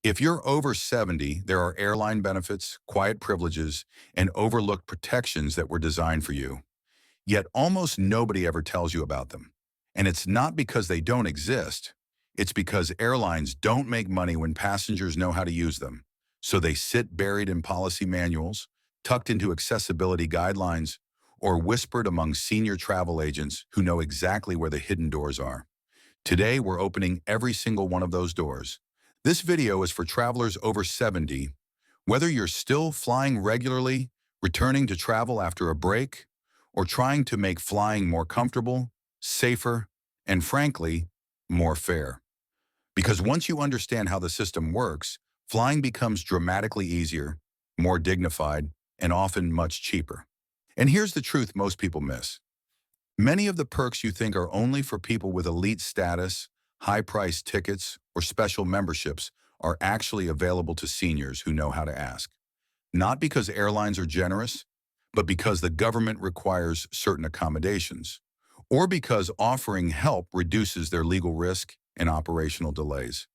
If you're over 70, there are airline benefits, quiet privileges, and overlooked protections that were designed for you. Yet almost nobody ever tells you about them. And it's not because they don't exist. It's because airlines don't make money when passengers know how to use them. So they sit buried in policy manuals, tucked into accessibility guidelines, or whispered among senior travel agents who know exactly where the hidden doors are. Today, we're opening every single one of those doors. This video is for travelers over 70. Whether you're still flying regularly, returning to travel after a break, or trying to make flying more comfortable, safer, and frankly, more fair. Because once you understand how the system works, flying becomes dramatically easier, more dignified, and often much cheaper. And here's the truth most people miss. Many of the perks you think are only for people with elite status, high-priced tickets, or special memberships are actually available to seniors who know how to ask. Not because airlines are generous, but because the government requires certain accommodations, or because offering help reduces their legal risk and operational delays.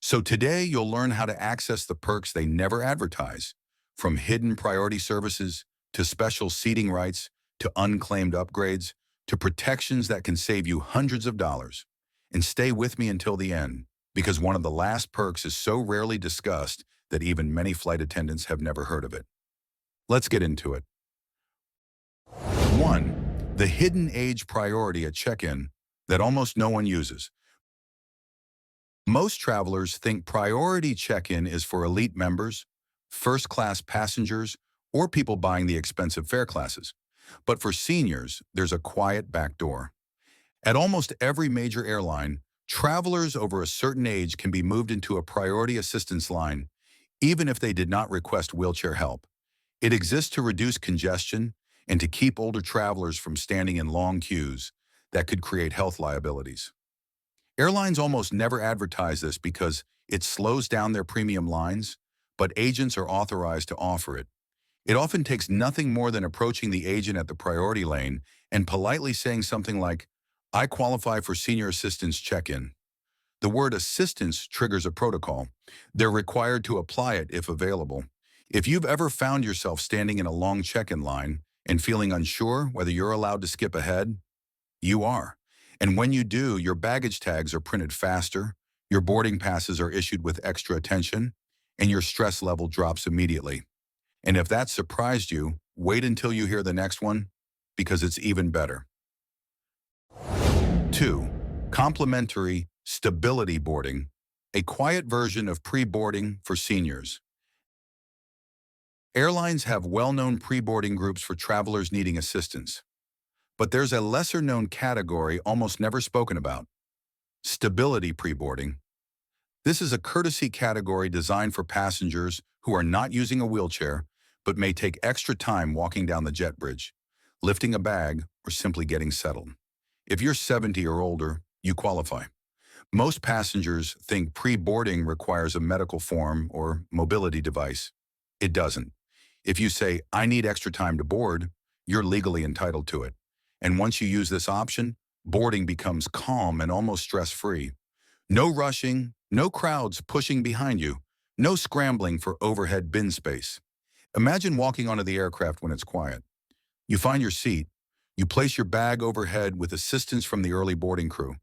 So today you'll learn how to access the perks they never advertise, from hidden priority services to special seating rights to unclaimed upgrades to protections that can save you hundreds of dollars. And stay with me until the end, because one of the last perks is so rarely discussed that even many flight attendants have never heard of it. Let's get into it. 1. The hidden age priority at check-in that almost no one uses. Most travelers think priority check-in is for elite members, first-class passengers, or people buying the expensive fare classes. But for seniors, there's a quiet back door. At almost every major airline, travelers over a certain age can be moved into a priority assistance line, even if they did not request wheelchair help. It exists to reduce congestion and to keep older travelers from standing in long queues that could create health liabilities. Airlines almost never advertise this because it slows down their premium lines, but agents are authorized to offer it. It often takes nothing more than approaching the agent at the priority lane and politely saying something like, "I qualify for senior assistance check-in." The word assistance triggers a protocol. They're required to apply it if available. If you've ever found yourself standing in a long check-in line and feeling unsure whether you're allowed to skip ahead, you are. And when you do, your baggage tags are printed faster, your boarding passes are issued with extra attention, and your stress level drops immediately. And if that surprised you, wait until you hear the next one, because it's even better. 2. Complimentary stability boarding, a quiet version of pre-boarding for seniors. Airlines have well-known pre-boarding groups for travelers needing assistance. But there's a lesser-known category almost never spoken about: stability pre-boarding. This is a courtesy category designed for passengers who are not using a wheelchair, but may take extra time walking down the jet bridge, lifting a bag, or simply getting settled. If you're 70 or older, you qualify. Most passengers think pre-boarding requires a medical form or mobility device. It doesn't. If you say, "I need extra time to board," you're legally entitled to it. And once you use this option, boarding becomes calm and almost stress-free. No rushing, no crowds pushing behind you, no scrambling for overhead bin space. Imagine walking onto the aircraft when it's quiet. You find your seat, you place your bag overhead with assistance from the early boarding crew,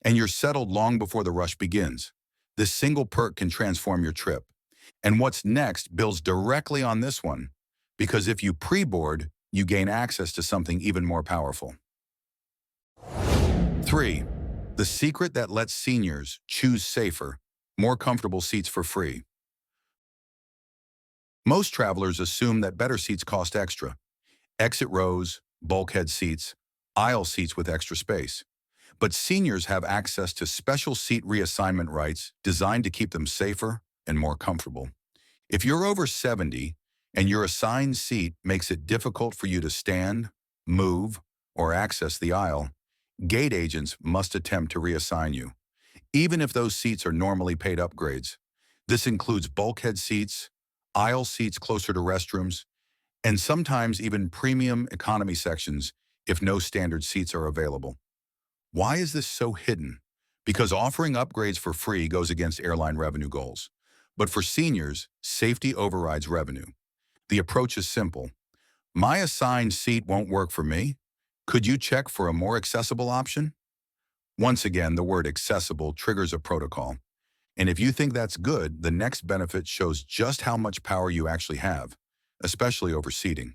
and you're settled long before the rush begins. This single perk can transform your trip. And what's next builds directly on this one, because if you pre-board, you gain access to something even more powerful. 3. The secret that lets seniors choose safer, more comfortable seats for free. Most travelers assume that better seats cost extra. Exit rows, bulkhead seats, aisle seats with extra space. But seniors have access to special seat reassignment rights designed to keep them safer and more comfortable. If you're over 70 and your assigned seat makes it difficult for you to stand, move, or access the aisle, gate agents must attempt to reassign you, even if those seats are normally paid upgrades. This includes bulkhead seats, aisle seats closer to restrooms, and sometimes even premium economy sections if no standard seats are available. Why is this so hidden? Because offering upgrades for free goes against airline revenue goals. But for seniors, safety overrides revenue. The approach is simple. My assigned seat won't work for me. Could you check for a more accessible option? Once again, the word accessible triggers a protocol. And if you think that's good, the next benefit shows just how much power you actually have, especially over seating.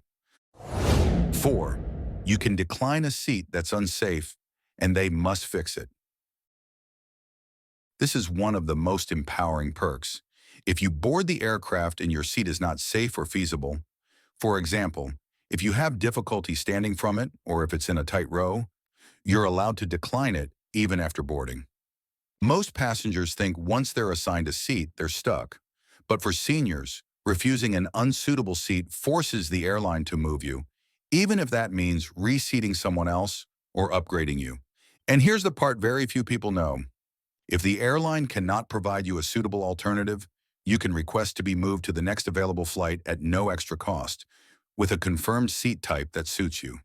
4. You can decline a seat that's unsafe, and they must fix it. This is one of the most empowering perks. If you board the aircraft and your seat is not safe or feasible, for example, if you have difficulty standing from it or if it's in a tight row, you're allowed to decline it even after boarding. Most passengers think once they're assigned a seat, they're stuck. But for seniors, refusing an unsuitable seat forces the airline to move you, even if that means reseating someone else or upgrading you. And here's the part very few people know. If the airline cannot provide you a suitable alternative, you can request to be moved to the next available flight at no extra cost, with a confirmed seat type that suits you.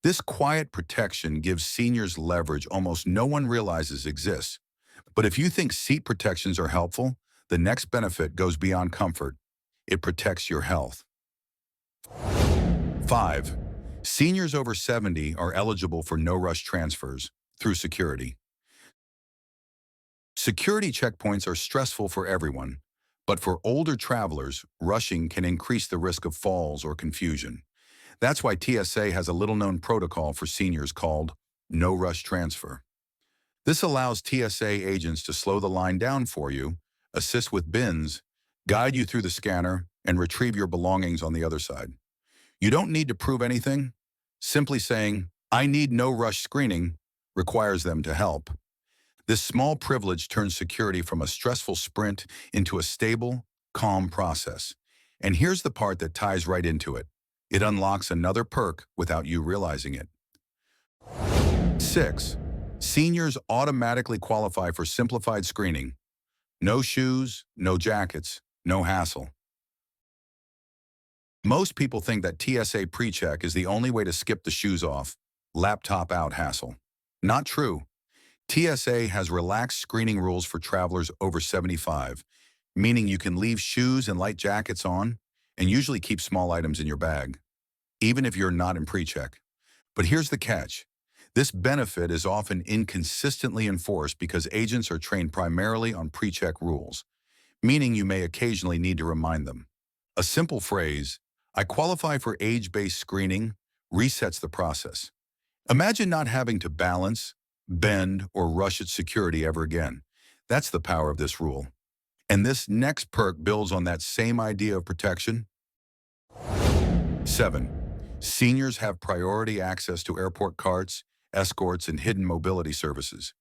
This quiet protection gives seniors leverage almost no one realizes exists. But if you think seat protections are helpful, the next benefit goes beyond comfort. It protects your health. 5. Seniors over 70 are eligible for no-rush transfers through security. Security checkpoints are stressful for everyone, but for older travelers, rushing can increase the risk of falls or confusion. That's why TSA has a little-known protocol for seniors called no-rush transfer. This allows TSA agents to slow the line down for you, assist with bins, guide you through the scanner, and retrieve your belongings on the other side. You don't need to prove anything. Simply saying, "I need no rush screening," requires them to help. This small privilege turns security from a stressful sprint into a stable, calm process. And here's the part that ties right into it. It unlocks another perk without you realizing it. 6. Seniors automatically qualify for simplified screening. No shoes, no jackets, no hassle. Most people think that TSA pre-check is the only way to skip the shoes off, laptop out hassle. Not true. TSA has relaxed screening rules for travelers over 75, meaning you can leave shoes and light jackets on and usually keep small items in your bag, even if you're not in pre-check. But here's the catch. This benefit is often inconsistently enforced because agents are trained primarily on pre-check rules, meaning you may occasionally need to remind them. A simple phrase, "I qualify for age-based screening," resets the process. Imagine not having to balance, bend, or rush at security ever again. That's the power of this rule. And this next perk builds on that same idea of protection. 7. Seniors have priority access to airport carts, escorts, and hidden mobility services.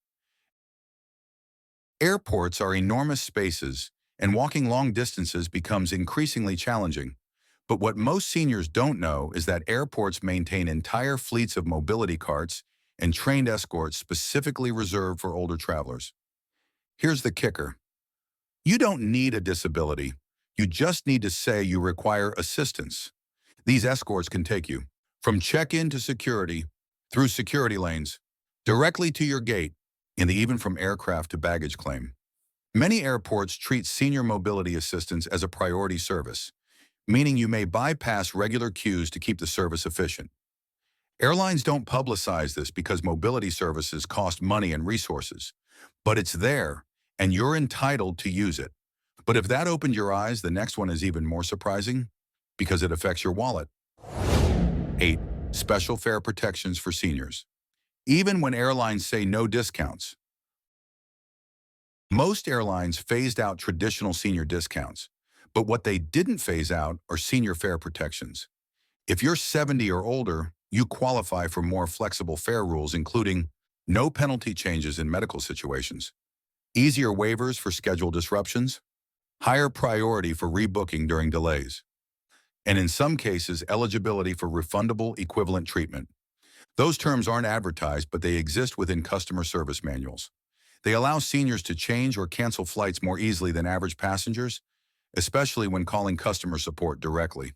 Airports are enormous spaces, and walking long distances becomes increasingly challenging. But what most seniors don't know is that airports maintain entire fleets of mobility carts and trained escorts specifically reserved for older travelers. Here's the kicker. You don't need a disability. You just need to say you require assistance. These escorts can take you from check-in to security, through security lanes, directly to your gate, and even from aircraft to baggage claim. Many airports treat senior mobility assistance as a priority service, meaning you may bypass regular queues to keep the service efficient. Airlines don't publicize this because mobility services cost money and resources, but it's there, and you're entitled to use it. But if that opened your eyes, the next one is even more surprising because it affects your wallet. 8. Special fare protections for seniors. Even when airlines say no discounts, most airlines phased out traditional senior discounts, but what they didn't phase out are senior fare protections. If you're 70 or older, you qualify for more flexible fare rules, including no penalty changes in medical situations, easier waivers for schedule disruptions, higher priority for rebooking during delays, and in some cases, eligibility for refundable equivalent treatment. Those terms aren't advertised, but they exist within customer service manuals. They allow seniors to change or cancel flights more easily than average passengers, especially when calling customer support directly.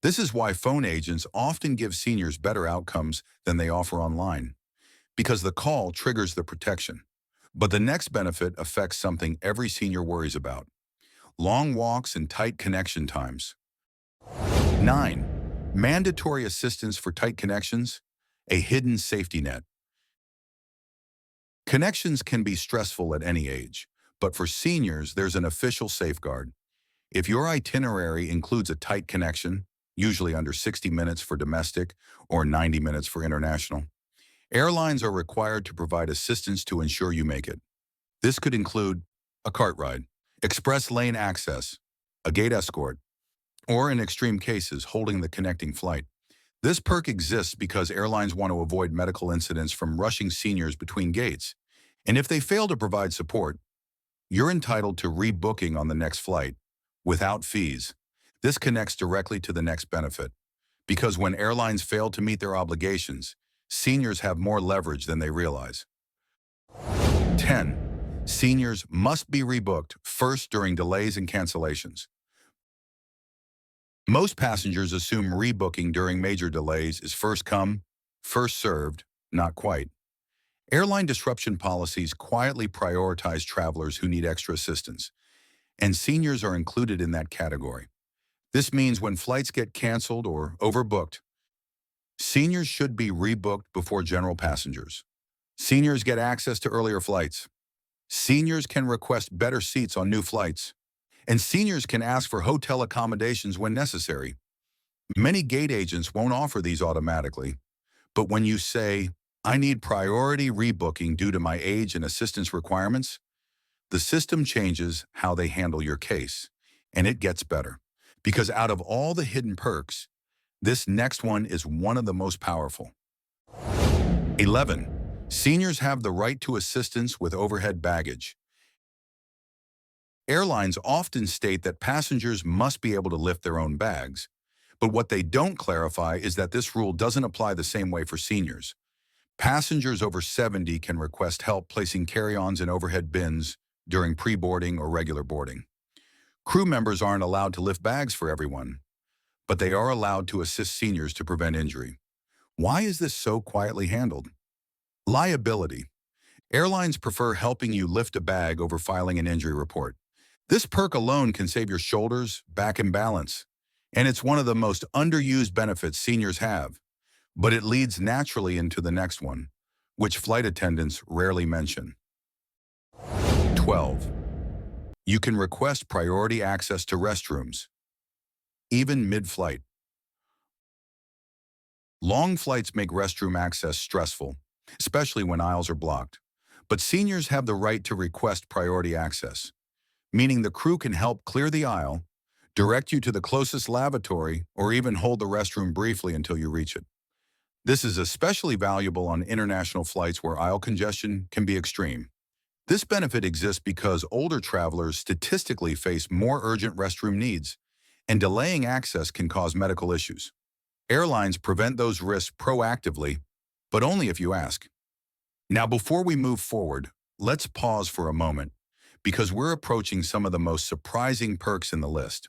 This is why phone agents often give seniors better outcomes than they offer online, because the call triggers the protection. But the next benefit affects something every senior worries about. long walks and tight connection times. 9. Mandatory assistance for tight connections, a hidden safety net. Connections can be stressful at any age, but for seniors, there's an official safeguard. If your itinerary includes a tight connection, usually under 60 minutes for domestic or 90 minutes for international, airlines are required to provide assistance to ensure you make it. This could include a cart ride, express lane access, a gate escort, or in extreme cases, holding the connecting flight. This perk exists because airlines want to avoid medical incidents from rushing seniors between gates. And if they fail to provide support, you're entitled to rebooking on the next flight without fees. This connects directly to the next benefit, because when airlines fail to meet their obligations, seniors have more leverage than they realize. 10. Seniors must be rebooked first during delays and cancellations. Most passengers assume rebooking during major delays is first come, first served, not quite. Airline disruption policies quietly prioritize travelers who need extra assistance, and seniors are included in that category. This means when flights get canceled or overbooked, seniors should be rebooked before general passengers. Seniors get access to earlier flights. Seniors can request better seats on new flights. And seniors can ask for hotel accommodations when necessary. Many gate agents won't offer these automatically, but when you say, "I need priority rebooking due to my age and assistance requirements," the system changes how they handle your case, and it gets better. Because out of all the hidden perks, this next one is one of the most powerful. 11. Seniors have the right to assistance with overhead baggage. Airlines often state that passengers must be able to lift their own bags, but what they don't clarify is that this rule doesn't apply the same way for seniors. Passengers over 70 can request help placing carry-ons in overhead bins during pre-boarding or regular boarding. Crew members aren't allowed to lift bags for everyone, but they are allowed to assist seniors to prevent injury. Why is this so quietly handled? Liability. Airlines prefer helping you lift a bag over filing an injury report. This perk alone can save your shoulders, back, and balance, and it's one of the most underused benefits seniors have, but it leads naturally into the next one, which flight attendants rarely mention. 12. You can request priority access to restrooms, even mid-flight. Long flights make restroom access stressful, especially when aisles are blocked, but seniors have the right to request priority access, meaning the crew can help clear the aisle, direct you to the closest lavatory, or even hold the restroom briefly until you reach it. This is especially valuable on international flights where aisle congestion can be extreme. This benefit exists because older travelers statistically face more urgent restroom needs, and delaying access can cause medical issues. Airlines prevent those risks proactively, but only if you ask. Now, before we move forward, let's pause for a moment, because we're approaching some of the most surprising perks in the list.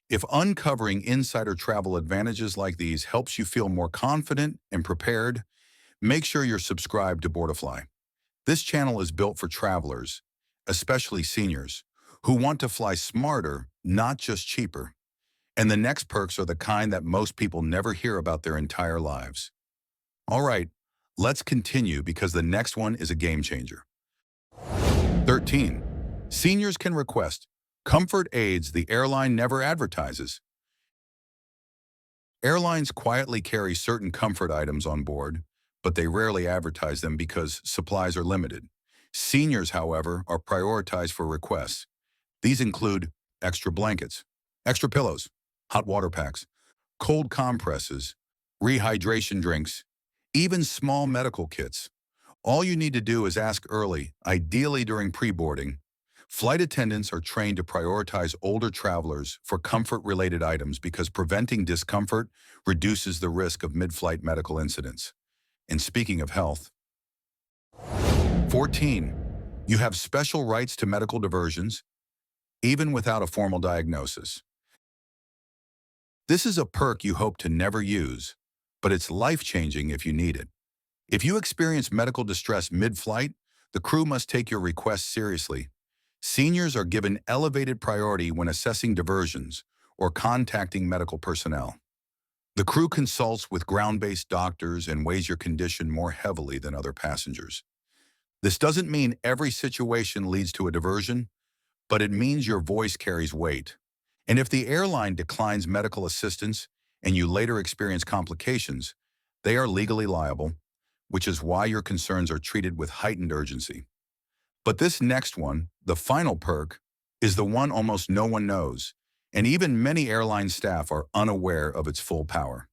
If uncovering insider travel advantages like these helps you feel more confident and prepared, make sure you're subscribed to Boardifly. This channel is built for travelers, especially seniors, who want to fly smarter, not just cheaper. And the next perks are the kind that most people never hear about their entire lives. All right, let's continue because the next one is a game changer. 13. Seniors can request comfort aids the airline never advertises. Airlines quietly carry certain comfort items on board, but they rarely advertise them because supplies are limited. Seniors, however, are prioritized for requests. These include extra blankets, extra pillows, hot water packs, cold compresses, rehydration drinks, even small medical kits. All you need to do is ask early, ideally during pre-boarding. Flight attendants are trained to prioritize older travelers for comfort-related items because preventing discomfort reduces the risk of mid-flight medical incidents. And speaking of health, 14. You have special rights to medical diversions, even without a formal diagnosis. This is a perk you hope to never use, but it's life-changing if you need it. If you experience medical distress mid-flight, the crew must take your request seriously. Seniors are given elevated priority when assessing diversions or contacting medical personnel. The crew consults with ground-based doctors and weighs your condition more heavily than other passengers. This doesn't mean every situation leads to a diversion, but it means your voice carries weight. And if the airline declines medical assistance and you later experience complications, they are legally liable, which is why your concerns are treated with heightened urgency. But this next one, the final perk, is the one almost no one knows, and even many airline staff are unaware of its full power.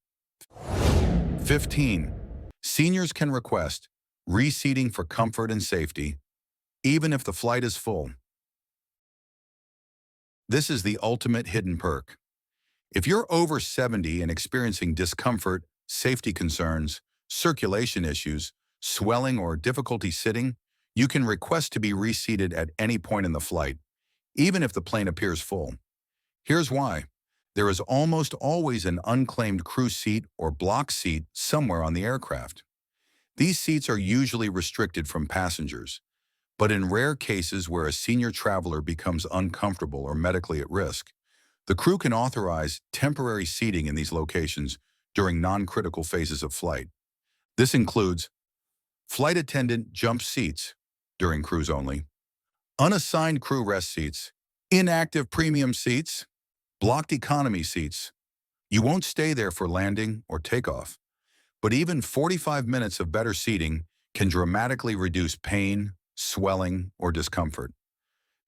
15. Seniors can request reseating for comfort and safety, even if the flight is full. This is the ultimate hidden perk. If you're over 70 and experiencing discomfort, safety concerns, circulation issues, swelling, or difficulty sitting, you can request to be reseated at any point in the flight, even if the plane appears full. Here's why. There is almost always an unclaimed crew seat or block seat somewhere on the aircraft. These seats are usually restricted from passengers, but in rare cases where a senior traveler becomes uncomfortable or medically at risk, the crew can authorize temporary seating in these locations during non-critical phases of flight. This includes flight attendant jump seats during cruise only, unassigned crew rest seats, inactive premium seats, blocked economy seats. You won't stay there for landing or takeoff, but even 45 minutes of better seating can dramatically reduce pain, swelling, or discomfort.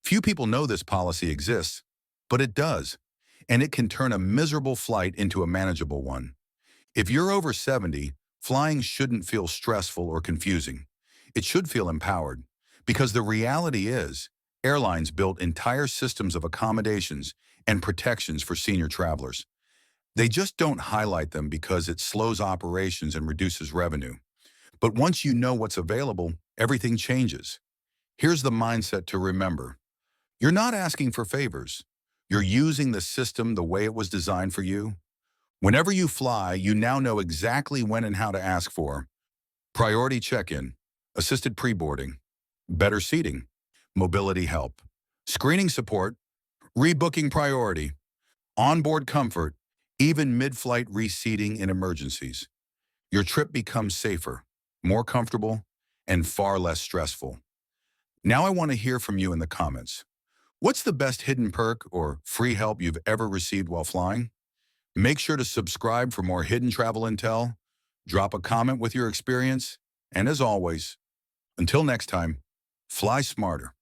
Few people know this policy exists, but it does, and it can turn a miserable flight into a manageable one. If you're over 70, flying shouldn't feel stressful or confusing. It should feel empowered, because the reality is, airlines built entire systems of accommodations and protections for senior travelers. They just don't highlight them because it slows operations and reduces revenue. But once you know what's available, everything changes. Here's the mindset to remember. You're not asking for favors. You're using the system the way it was designed for you. Whenever you fly, you now know exactly when and how to ask for priority check-in, assisted pre-boarding, better seating, mobility help, screening support, rebooking priority, onboard comfort, even mid-flight reseating in emergencies. Your trip becomes safer, more comfortable, and far less stressful. Now I want to hear from you in the comments. What's the best hidden perk or free help you've ever received while flying? Make sure to subscribe for more hidden travel intel, drop a comment with your experience, and as always, until next time, fly smarter.